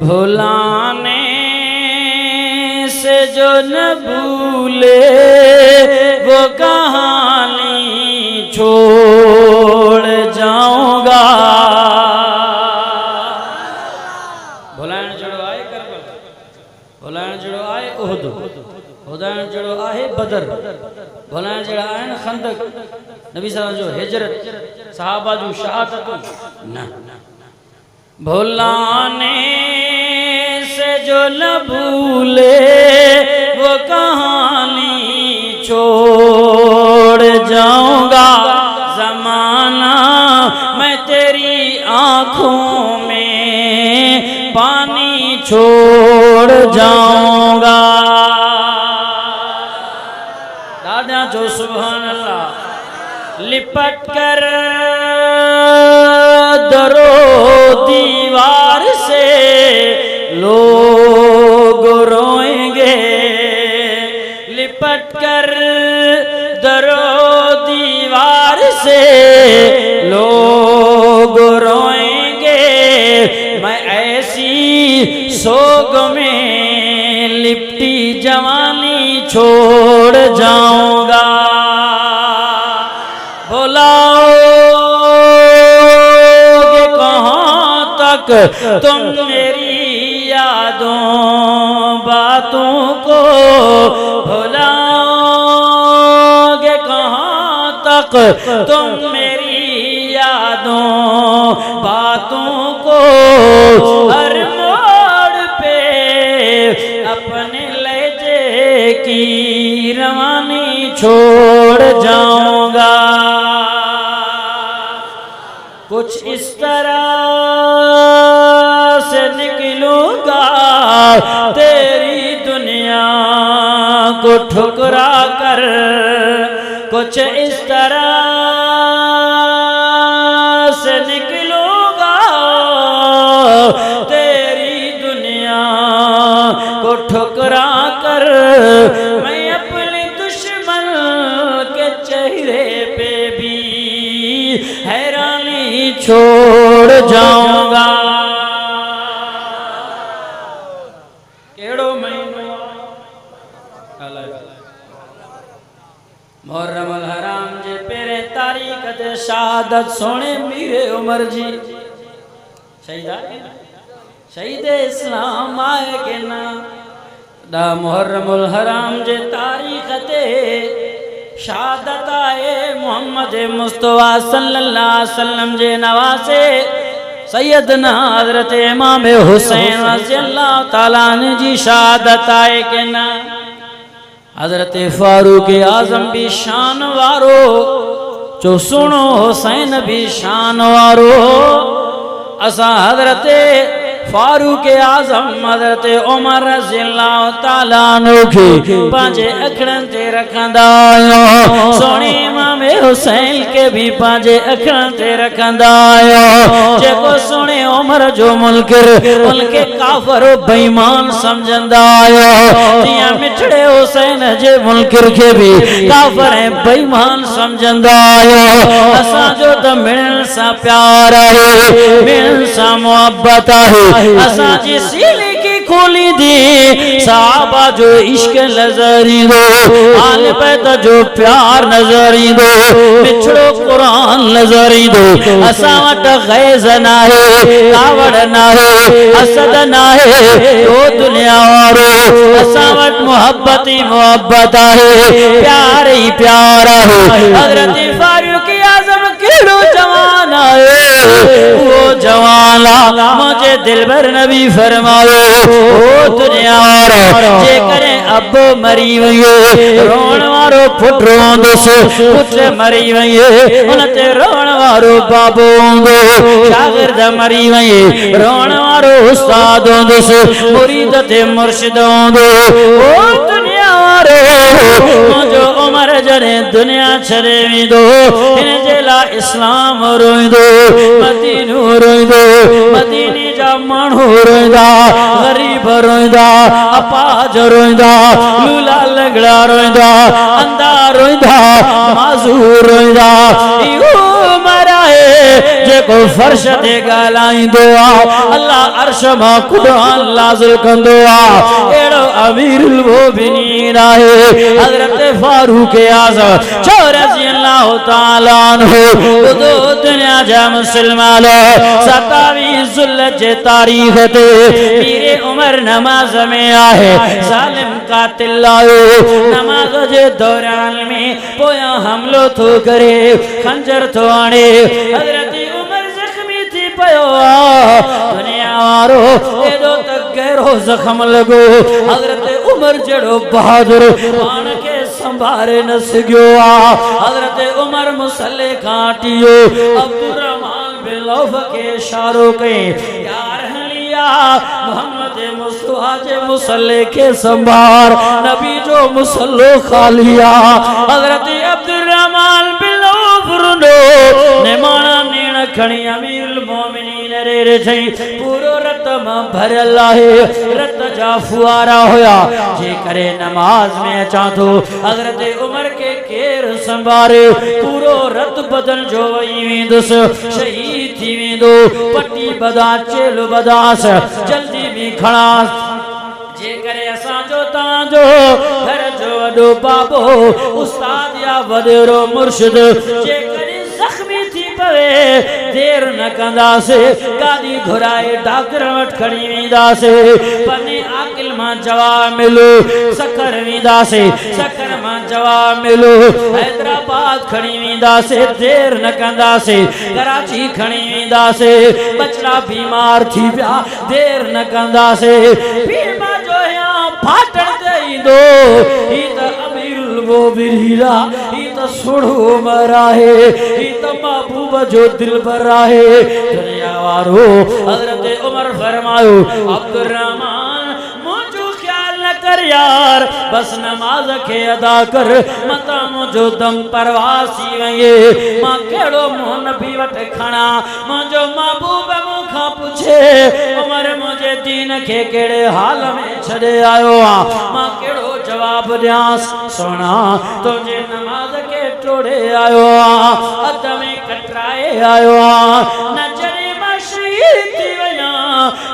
भुलाने से जो न भूले वो कहानी छोड़ जाऊंगा। भुलाने जड़ो आए करबल, भुलाने जड़ो आए उहद, भुलाने जड़ो आए बदर, भुलाने जड़ा आए खंदक, नबी सल्लल्लाहु अलैहि वसल्लम जो हिजरत, सहाबा जो शहादत न। भुलाने से जो न भूले वो कहानी छोड़ जाऊंगा। ज़माना मैं तेरी आँखों में पानी छोड़ जाऊंगा। दादा जो सुभान अल्लाह। लिपट कर दरो दीवार से लोग रोएंगे, लिपट कर दरो दीवार से लोग रोएंगे। मैं ऐसी सोग में लिपटी जवानी छोड़ जाऊंगा। बुलाओगे कहाँ तक तुम मेरी यादों बातों को, भुलाओगे कहाँ तक तुम मेरी यादों बातों को। हर मोड़ पे अपने लहजे की रवानी छोड़ जाऊंगा। कुछ इस तरह से निकलूंगा तेरी दुनिया को ठुकरा कर, कुछ इस तरह से निकलूंगा तेरी दुनिया को ठुकरा कर। मैं अपने दुश्मन के चेहरे पे भी हैरानी छोड़ जाऊंगा। केड़ो महीनो मुहर्रम अल हराम जे पेरे तारीख ते शहादत सोने मीरे उमर जी शहीद इस्लाम आए के ना। दा मुहर्रम अल हराम जे तारीख ते शहादत आए मोहम्मद मुस्तफा सल्लल्लाहु अलैहि वसल्लम जे नवासे सैयदना हजरत इमाम हुसैन रज़ियल्लाहु ताला अन्हु जी शहादत आए के ना। हजरत फारूक आजम भी शान वारो, जो सुनो हुसैन भी शान वारो। असा हजरत फारूक आजम हजरत उमर रज़ियल्लाहु ताला अन्हु खे पांजे अखड़न ते रखंदा आयो। सोने इमाम हुसैन के भी पांजे अखड़न ते रखंदा आयो। जेको सोने उमर जो मुनकिर उनके काफर बेईमान समझंदा आयो, तिया मिठड़े हुसैन जे मुनकिर के भी काफर बेईमान समझंदा आयो। असा जो त मिलन सा प्यार है, मिलन सा मोहब्बत है। असा जी सीले की खोली दी साहबा जो इश्क नजरी दो, आल पैदा जो प्यार नजरी दो, बिछड़ो कुरान नजरी दो। असा वट गैज़ ना है, कावड़ ना है, हसद ना है, तो दुनिया वारो। असा वट मोहब्बत ही मोहब्बत है, प्यार ही प्यार है। हजरत फारूक आजम केड़ो जवान है, वो जवाना मुझे दिल भर नबी फरमायो। ओ दुनिया वारो जे करे अब मरी वयो, रोण वारो पुट रोंदस, पुट मरी वयो उन ते रोण वारो बाबो होंदो। शागिर्द मरी वयो रोण वारो उस्ताद होंदस, मुरीद ते मुर्शिद होंदो। ओ दुनिया वारो मुझो उमर जने दुनिया छड़े विदो, इन जेला इस्लाम रोइदो, मदीनो रोइदो, मदीने जा माण्हू रोइदा, गरीब रोइदा, अपाज रोइदा, लूला लंगड़ा रोइदा, अंधा रोइदा, माज़ूर रोइदा। इहो उमर है जेको फर्श ते ॻाल्हाईंदो आहे अल्लाह अर्श मां कुरान नाज़िल कंदो आहे एड़ो अमीरुल मोमिनीन आहे हज़रत फारूक आज़म रज़ियल्लाहु ताला अन्हु दो दुनिया जा मुसलमान 27 ज़ुल्हज जे तारीख़ ते पीरे उमर नमाज में आहे ज़ालिम कातिल आयो नमाज जे दौरान में पोया हमलो थो करे खंजर थो आणे हज़रत उमर ज़ख्मी थी पयो दुनिया वारो एडो त गहरो ज़ख्म लगो हज़रत उमर जड़ो बहादुर पान के संभारे न सघियो हज़रत उमर मुसल्ले काटियो अब्दुर्रहमान बिन औफ के इशारो कई यार हलिया मोहम्मद मुस्तफा जे मुसल्ले के संभार नबी जो मुसल्लो खालिया हज़रत अब्दुर्रहमान बिन औफ रुनो नेमाना नेण खणी अमीरुल मोमिनीन रे थई पूरो रत मां भरल आहे रत जा फुआरा होया जे करे नमाज में अचा तो हज़रत उमर के केर संभारे पूरो रत बदन जो वही वेंदुस शहीद थी वेंदो पट्टी बदा चेल बदास जल्दी भी खणास जे करे असा जो ताजो घर जो वडो बाबो उस्ताद या वडेरो मुर्शिद जे करे जख्मी थी पवे देर न कंदासे गाड़ी घुराए डॉक्टर वट खड़ी वेंदासे पने आकिल मां जवाब मिलो सकर वेंदासे सकर मां जवाब मिलो हैदराबाद खड़ी वेंदासे देर न कंदासे कराची खड़ी वेंदासे बचड़ा बीमार थी पिया देर न कंदासे बीमा जो या फाटण देईंदो ही त अमीरुल मोमिनीन ही त सुणो उमर आहे ही त महबूब जो दिलबर आहे दुनिया वारो हज़रत उमर फरमायो अब्दुर्रहमान मुझो ख्याल न कर यार बस नमाज के अदा कर मता मुझो दम परवासी वये मां केड़ो मोह नबी वट खणा मुझो महबूब मुखा पूछे उमर मुझे दीन के केड़े हाल में छड़े आयो मां केड़ो जवाब दियांस सोना तुझे नमाज के टोड़े आयो अद में कटराए आयो नजरे मां शहीद थी वया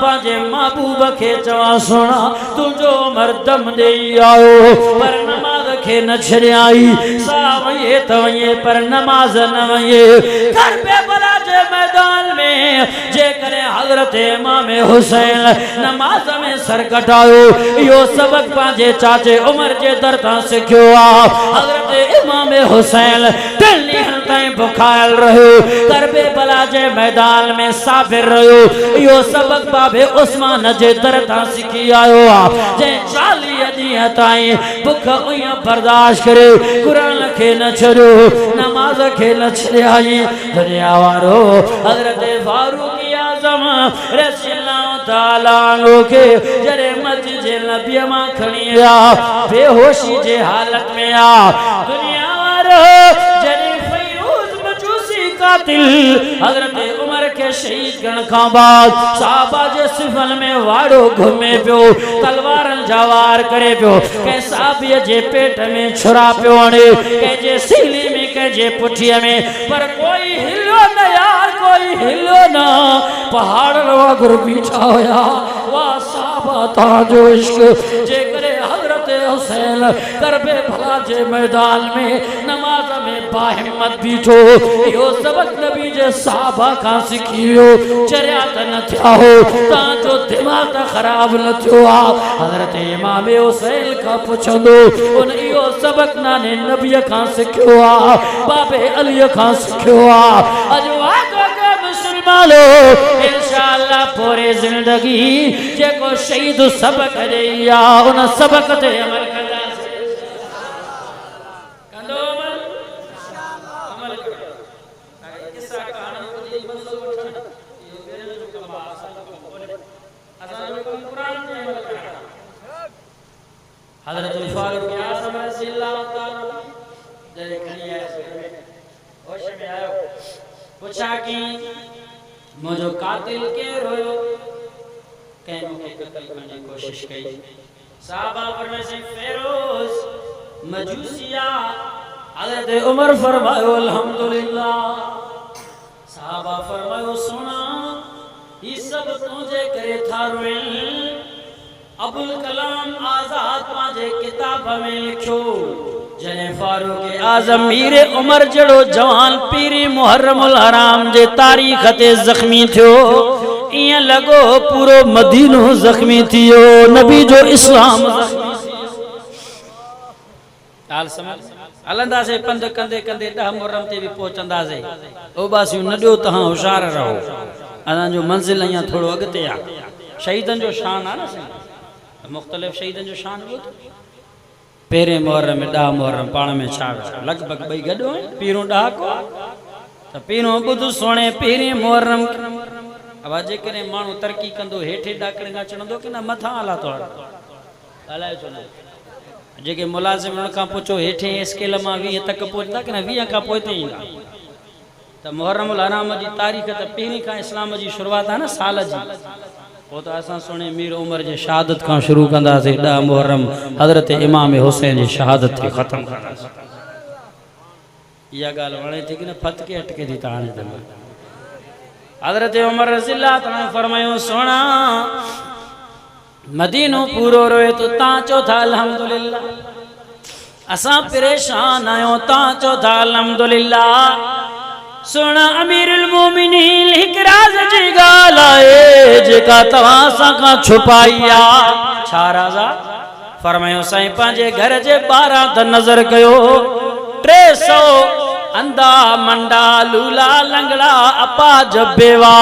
पांजे महबूब के चवा सोना तुझो मर्दम देई आयो पर नमाज के न छड़ियाई सा वये त वये पर नमाज न वये करबला जे मैदान में जे करे हज़रत इमाम हुसैन नमाज में सर कटायो यो सबक पांजे चाचे उमर जे दर ता सिखियो हज़रत इमाम हुसैन दिल्ली ताई बुखायल रहो करबला जे मैदान में साबिर रहो यो सबक बाबे उस्मान जे दर ता सिखी आयो जे 40 ॾींहं ताई भूख उया बर्दाश्त करे कुरान के न छड़ो नमाज के न छड़ाई दुनिया वारो हज़रत फारूक आज़म रज़ियल्लाहु ताला अन्हु के जरे मस्जिद जे नबी मां खणी आ बेहोशी जे हालत में आ दुनिया वारो जरे फैरूज मजूसी कातिल हज़रत उमर के शहीद करण खां बाद साहबा जे सिफल में वाड़ो घुमे पियो तलवारन जवार करे पियो के साबिय जे पेट में छुरा पियो हणे के जे सीली में के जे पुठिया में पर कोई हिलो न यार कोई हिलो न पहाड़ वागुर बीठा होया वाह साहबा ताजो इश्क जे करे हज़रत हुसैन करबला जे मैदान में नमाज में बाहिम्मत बीठो यो सबक नबी जे साहबा का सिखियो चरिया त न थिया हो ताजो दिमाग खराब न थियो हज़रत इमाम हुसैन का पुछंदो उन यो सबक नाने नबी का सिखियो बाबे अली का सिखियो अजवा मुसलमानो इंशाअल्लाह पूरी जिंदगी जेको शहीद सबक देया उन सबक ते अमल कंदा कंदो अमल करो किस्सा कहानी को जी मसलो वठण यो बेरन जो कम असन को बोले असन को कुरान में अमल करा हजरत फारूक आज़म रज़ियल्लाहु ताला जरे खणी आए होश में आयो पूछा कि मुझो कातिल के रोयो कैन के कत्ल करने की कोशिश की साहबा फरमाए से फेरोज मजूसिया हज़रत उमर फरमायो अल्हम्दुलिल्लाह सहाबा फरमायो सुना ये सब तुझे करे थारो अबुल कलाम आजाद पांजे किताब में लिखो जने फारूक आजम मीर उमर जड़ो जवान पीरी मुहर्रमुल हराम जे तारीख ते जख्मी थियो इया लगो पूरो मदीनो जख्मी थियो नबी जो इस्लाम हाल समझ हलंदा से पंध कंदे कंदे 10 मुहर्रम ते भी पहुंचंदा से ओ बासी न दियो तहां होशियार रहो अना जो मंजिल अया थोड़ो अगते आ शहीदन जो शान आ न मुख्तलिफ शहीदन जो शान हो पेरे मुहर्रम में 10 मुहर्रम पाण में छा लगभग बई गडो पीरो 10 को त पीरो बुध सोने पेरे मुहर्रम अब जे करे मानू तरक्की कंदो हेठे डाकड़ का चणदो कि न मथा आला तो हलाए छो न जेके मुलाजिम उन का पूछो हेठे स्केल मा 20 तक पहुंचता कि न 20 का पोते ईंदा त मुहर्रमुल हराम जी तारीख त पहिरीं का इस्लाम जी शुरुआत है न साल जी वो तो असां सुने मीर उमर जे शहादत का शुरू कंदा से 10 मुहर्रम हजरत इमाम हुसैन जी शहादत थी खत्म कंदा या गाल वणे थी कि न फतके अटके थी ताने त हजरत उमर रज़ियल्लाहु ताला फरमायो सोना मदीनो पूरो रोए तो ता चो था अल्हम्दुलिल्लाह असां परेशान आयो ता चो था अल्हम्दुलिल्लाह सोना अमीरुल मोमिनीन हिक राज जी गाल आए जेका तवा सा का छुपाइया छा राजा फरमायो साईं पांजे घर जे 12 त नजर कयो 300 अंधा मंडा लूला लंगड़ा अपा जबेवा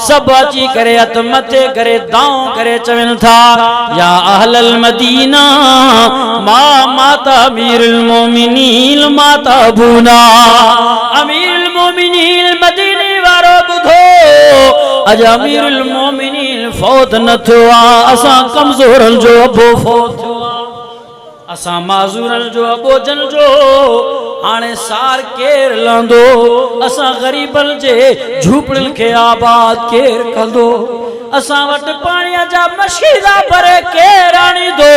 सब अची करे हथ मथे करे दाओ करे चवन था या अहलल मदीना मा माता अमीरुल मोमिनीन माता बूना अमीरुल मोमिनीन मदीने वारो बुधो अज अमीरुल मोमिनीन फौत न थियो असा कमजोरन जो अबो फौत थियो असा माजूरन जो अबो जन जो आने सार केर लंदो असा गरीबन जे झूपड़न के आबाद केर कंदो असा वट पानी जा मशीदा भरे केर आनी दो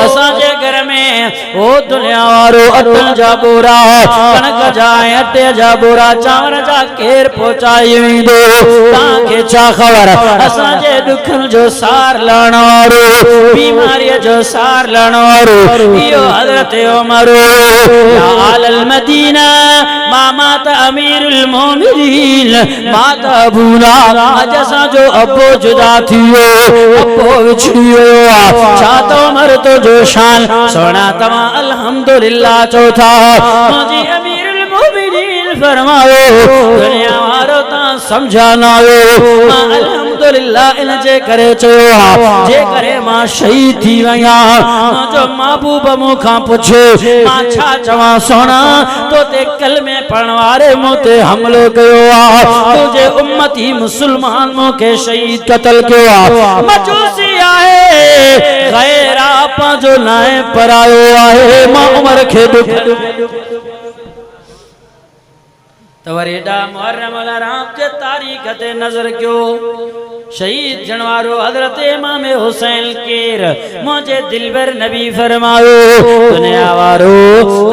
असा जे घर में ओ दुनिया वारो अटल जा बोरा कणक जा अटे जा बोरा चावर जा केर पहुंचाई वेंदो ताके छा खबर असा जे दुखन जो सार लण वारो बीमारी जो सार लण वारो यो हजरत उमर या आलल मदीना माता अमीरुल मोमिनीन माता अबूना अज असा जो अबो जुदा थियो अबो विछड़ियो छा तो उमर तो जो शान सोना तमा अल्हम्दुलिल्लाह चौथा मुझे अमीरुल मोमिनीन फरमायो दुनिया वारो ता समझाना मां अल्हम्दुलिल्लाह इन जे करे चयो जे करे मां शहीद थी वया जो महबूब मुखा पूछे मां छा चवा सोना तो ते कलमे पढ़न वारे मोते हमलो कयो तुझे उम्मती मुसलमान मोके शहीद कत्ल कयो मजूसी आहे गैरा पांजो नाए परायो आहे मां उमर खे दुख तवरेडा मुहर्रमुल हराम के तारीख ते नजर क्यों शहीद जनवारो हजरत इमाम हुसैन केर मुझे दिलबर नबी फरमायो दुनिया वारो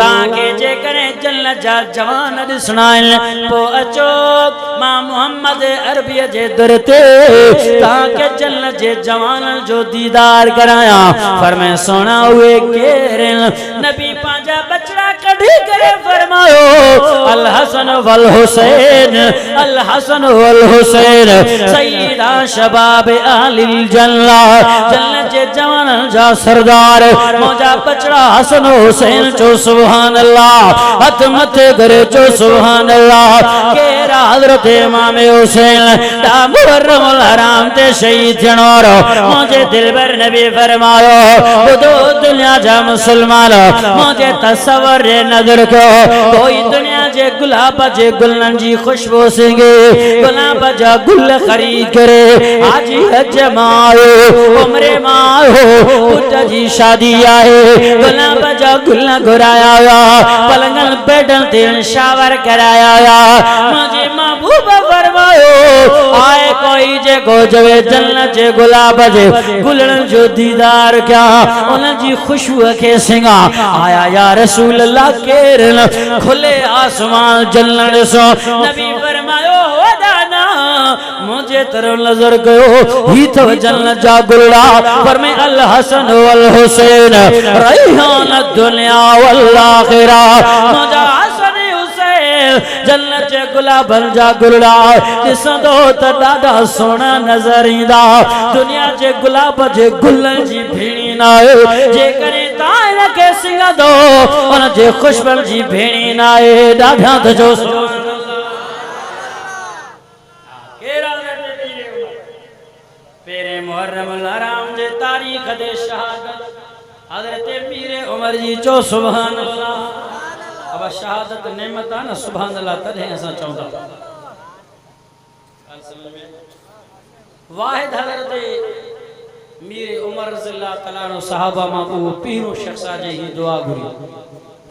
ताके जे करे जन्नत जा जवान दिसनाइन पो अचो मां मोहम्मद अरबी जे दरते ताके जन्नत जे जवान जो दीदार कराया फरमाए सोना हुए केर नबी पांजा बचड़ा कढी करे फरमायो अल हसन वल हुसैन अल हसन वल हुसैन सैयदा शबाब अहलिल जन्नत जन्नत जे जवान जा सरदार मौजा बचड़ा हसन हुसैन चो सुभान अल्लाह हथ मथे करे चो सुभान अल्लाह केरा हजरत इमाम हुसैन दा मुहर्रमुल हराम ते शहीद थियणो मुझे दिलबर नबी फरमायो बुधो दुनिया जा मुसलमान मुझे तसव्वुर नजर को कोई दुनिया जे गुलाब जे गुलन जी खुशबू सिंगे गुलाब जा गुल खरीद करे आजी हज मायो उम्रे मायो पुट जी शादी आए गुलाब जा गुल घुराया पलंगन बेडन ते शावर कराया मुझे महबूब फरमायो आए कोई जे को जवे जन्नत जे गुलाब जे गुलन जो दीदार क्या उन जी खुशबू के सिंगा आया या रसूल अल्लाह केर खुले आसमान जलन सो नबी फरमायो मुझे तरफ नजर कयो ही तो जन्नत जा गुलड़ा पर मैं अल हसन वल हुसैन रैहान दुनिया वल आखिरा मुझा हसन हुसैन जन्नत जे गुलाबन जा गुलड़ा दिसंदो त ॾाढा सोना नजर ईंदा दुनिया जे गुलाब जे गुलन जी भेणी ना आहे जे करे तां के सिंगदो उन जे खुशबू जी भेणी ना आहे ॾाढा त जो पेरे मुहर्रम हराम जे तारीख दे शहादत हजरत मीर उमर जी चो सुभान अल्लाह अब शहादत नेमत है ना सुभान अल्लाह तदे असा चौंदा वाहिद हजरत मीर उमर रज़ियल्लाहु तआला अन्हु सहाबा मा वो पीरो शख्स जे ही दुआ घुरी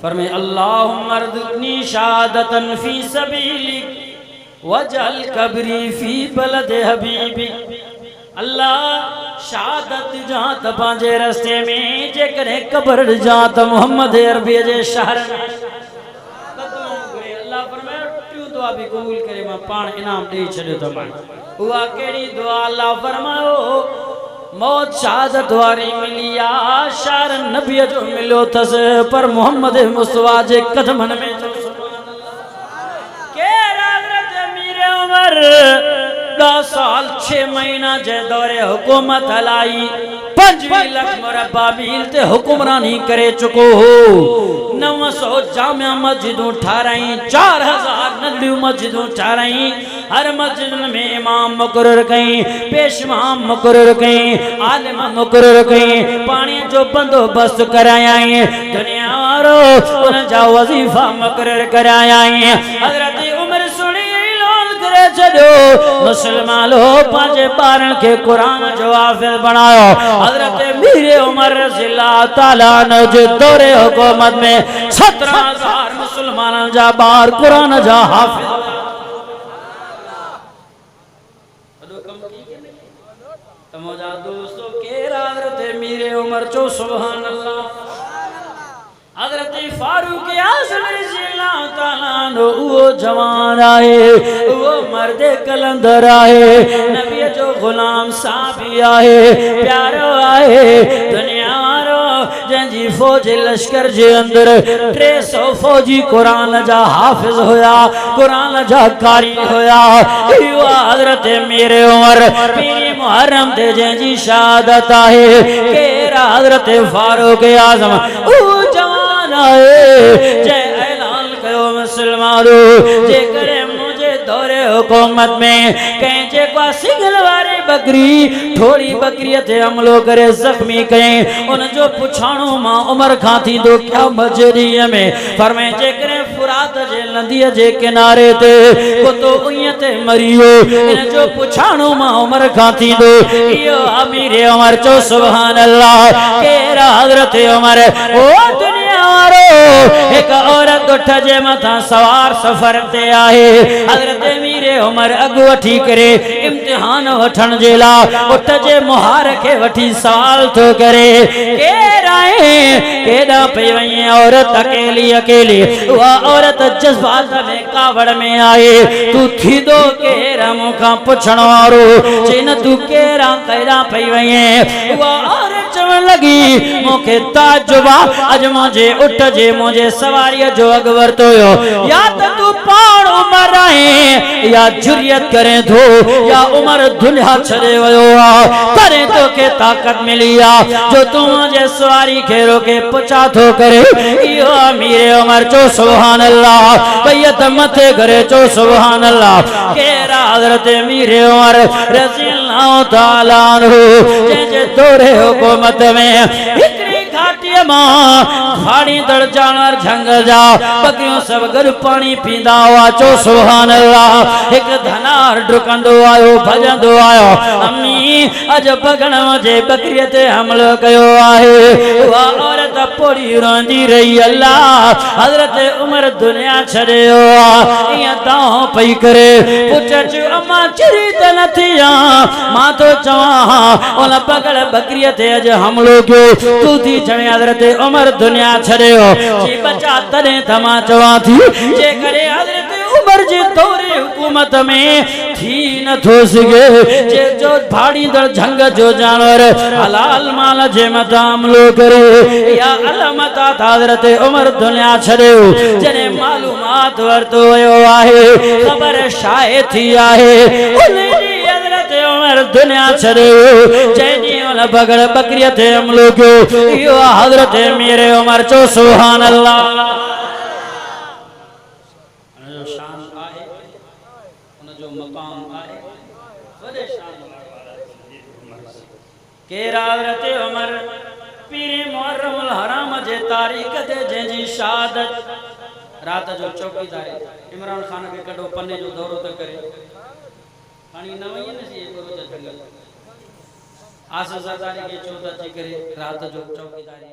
फरमाए अल्लाहुम्मा रज़ुक़नी शहादतन फी सबीलिक वजअल कब्री फी बलद हबीबी अल्लाह शहादत जहाँ त पांजे रस्ते में जे करे कब्र जहाँ त मोहम्मद अरबी जे शहर में अल्लाह फरमाए टियों दुआ भी कबूल करे मां पान इनाम दे छड़ियो त मां उहा केड़ी दुआ अल्लाह फरमायो मौत शहादत वारी मिली आ शार नबी जो मिलो थस पर मोहम्मद मुस्तफा जे कदमन में जो सुभान अल्लाह के हज़रत मीर उमर 10 साल 6 महीना जे दौरे हुकूमत हलाई 5 लाख मुरब्बा मील ते हुक्मरानी करे चुको हो 900 जामिया मस्जिदों ठाराई 4000 नंढियों मस्जिदों ठाराई हर मस्जिद में इमाम मुकर्रर कई पेशवा मुकर्रर कई आलिम मुकर्रर कई पानी जो बंदोबस्त कराया दुनिया वारो उन जा वजीफा मुकर्रर कराया हजरत उमर सुनी चलो मुसलमान लो पांचे बारन के कुरान जो हाफिज बनायो हजरत मीर उमर रज़ियल्लाहु तआला अन्हु जे दौरे हुकूमत में 17000 मुसलमानन जा बार कुरान जा हाफिज तमोजा दोस्तों के हजरत मीर उमर चो सुभान अल्लाह हजरत फारूक आज़म रज़ियल्लाहु तआला अन्हु वो जवान आए वो मर्द कलंदर आए नबी जो गुलाम साहबी आए प्यारो आए दुनिया वारो जंजी फौज लश्कर जे अंदर 300 फौजी कुरान जा हाफिज होया कुरान जा कारी होया यो हजरत मीर उमर पीरी मुहर्रम दे जंजी शहादत आए के हजरत फारूक आज़म जय ऐलान कयो मुसलमानो जे करे मुझे दौरे हुकूमत में कहीं जे को सिंगल वारी बकरी थोड़ी बकरी ते हमलो करे जख्मी कहीं उन जो पुछाणो मां उमर खां थी दो क्या मजरी में फरमाए जे करे फुरात जे नदी जे किनारे ते कुतो उयं ते मरियो इन जो पुछाणो मां उमर खां थी दो यो अमीर उमर चो सुभान अल्लाह केरा हजरत उमर ओ एक औरत उठ जे मथा सवार सफर ते आहे हजरत मीर उमर अगु वठी करे इम्तिहान वठण जे ला उठ जे मुहार के वठी सवाल तो करे के राए केदा पे वई औरत अकेली अकेली वो औरत जज्बात में कावड़ में आए तू थी दो के रमो का पुछण वारो जिन तू केरा कैदा पे वई वो औरत चवण लगी मोके ताजुबा अज मुझे उठ जे मुझे सवारी जो अगवर तो या तो तू पाण उमर है या जुरियत करे थो या उमर दुनिया छड़े वयो करे तो के ताकत मिली आ जो तू मुझे सवारी के रोके पुछा थो करे यो अमीर उमर चो सुभान अल्लाह बैयत मथे करे चो सुभान अल्लाह केरा हजरत मीर उमर रज़ियल्लाहु तआला अन्हु जे दौरे हुकूमत में घाटी मां खाड़ी दड़ जानवर जंगल जा बकरियों सब घर पानी पींदा हुआ चो सुभान अल्लाह एक धनार डुकंदो आयो भजंदो आयो अम्मी अज बगण जे बकरी ते हमलो कयो आहे वा औरत पोड़ी रोंदी रही अल्लाह हजरत उमर दुनिया छड़ियो इया दाओ पई करे पुछ अम्मा चिरी त नथिया मां तो चवा ओला बगड़ बकरी ते अज हमलो कयो तू थी जणे हजरत उमर दुनिया छड़ियो जी बचा तने तमा चवा थी जे करे हजरत उमर जे दौरे हुकूमत में थी न थो सके जे जो भाड़ी दर झंग जो जानवर हलाल माल जे मदाम लो करे या अलमता हजरत उमर दुनिया छड़े जने मालूमात वरतो वयो आहे खबर शाये थी आहे उनजी हजरत उमर दुनिया छड़े जैनी उन बगड़ बकरिया थे हमलो को यो हजरत मेरे उमर चो सुभान अल्लाह जो शान आहे उन जो मकाम आहे वडे शान वाला केर हजरत उमर पीर मुहर्रम अल हराम जे तारीख ते जंहिंजी शहादत रात जो चौकीदार इमरान खान के कड़ो पन्ने जो दौरो त करे पानी न वई न सी करो जंगल आस ज़ादारी के चौथा जी करे रात जो चौकीदारी